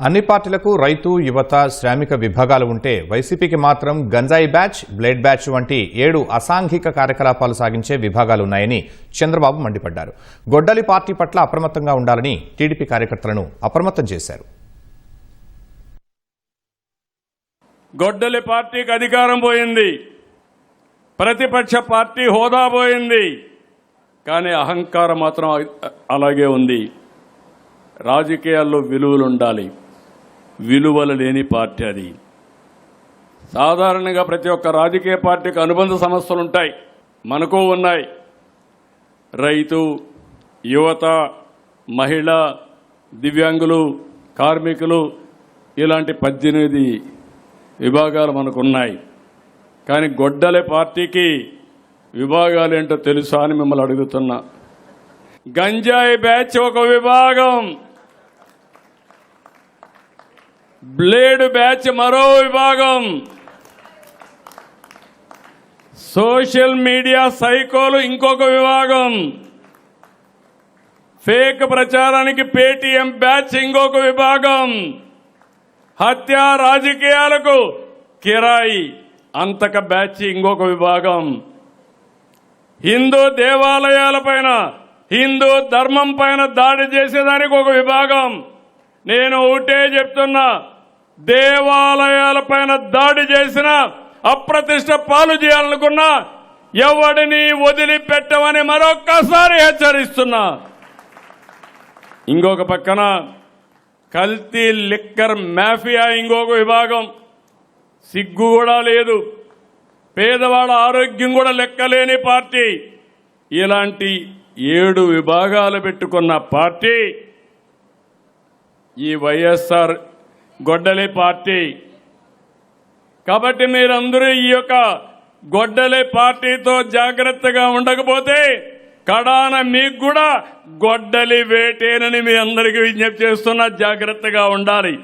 అన్ని పార్టీలకు రైతు, యువత, శ్రామిక విభాగాలు ఉంటే వైసీపీకి మాత్రం గంజాయి బ్యాచ్, బ్లేడ్ బ్యాచ్ వంటి 7 అసాంఘిక కార్యకలాపాలు సాగించే విభాగాలున్నాయని చంద్రబాబు మండిపడ్డారు. గొడ్డలి పార్టీ పట్ల అప్రమత్తంగా ఉండాలని టీడీపీ కార్యకర్తలను అప్రమత్తం చేశారు. గొడ్డలి పార్టీకి అధికారం పోయింది, ప్రతిపక్ష పార్టీ హోదా పోయింది, కానీ అహంకారం మాత్రం అలాగే ఉంది. రాజకీయాల్లో విలువలు ఉండాలి, విలువలు లేని పార్టీ అది. సాధారణంగా ప్రతి ఒక్క రాజకీయ పార్టీకి అనుబంధ సమస్యలు ఉంటాయి, మనకు ఉన్నాయి. రైతు, యువత, మహిళ, దివ్యాంగులు, కార్మికులు ఇలాంటి 18 విభాగాలు మనకున్నాయి. కానీ గొడ్డలి పార్టీకి విభాగాలు ఏంటో తెలుసా అని మిమ్మల్ని అడుగుతున్నా. గంజాయి బ్యాచ్ ఒక విభాగం, బ్లేడ్ బ్యాచ్ మరో విభాగం, సోషల్ మీడియా సైకోలు ఇంకొక విభాగం, ఫేక్ ప్రచారానికి పేటీఎం బ్యాచ్ ఇంకొక విభాగం, హత్య రాజకీయాలకు కిరాయి అంతక బ్యాచ్ ఇంకొక విభాగం, హిందూ దేవాలయాలపైన, హిందూ ధర్మం పైన దాడి చేసేదానికి ఒక విభాగం. నేను ఒకటే చెప్తున్నా, దేవాలయాలపైన దాడి చేసిన, అప్రతిష్ట పాలు చేయాలనుకున్నా ఎవడిని వదిలిపెట్టమని మరొక్కసారి హెచ్చరిస్తున్నా. ఇంకొక పక్కన కల్తీ లిక్కర్ మాఫియా ఇంకొక విభాగం. సిగ్గు కూడా లేదు, పేదవాళ్ళ ఆరోగ్యం కూడా లెక్కలేని పార్టీ. ఇలాంటి 7 విభాగాలు పెట్టుకున్న పార్టీ ఈ వైఎస్ఆర్ గొడ్డలి పార్టీ. కాబట్టి మీరందరూ ఈ యొక్క గొడ్డలి పార్టీతో జాగ్రత్తగా ఉండకపోతే కడాన మీకు కూడా గొడ్డలి వేటేనని మీ అందరికీ విజ్ఞప్తి చేస్తున్నా. జాగ్రత్తగా ఉండాలి.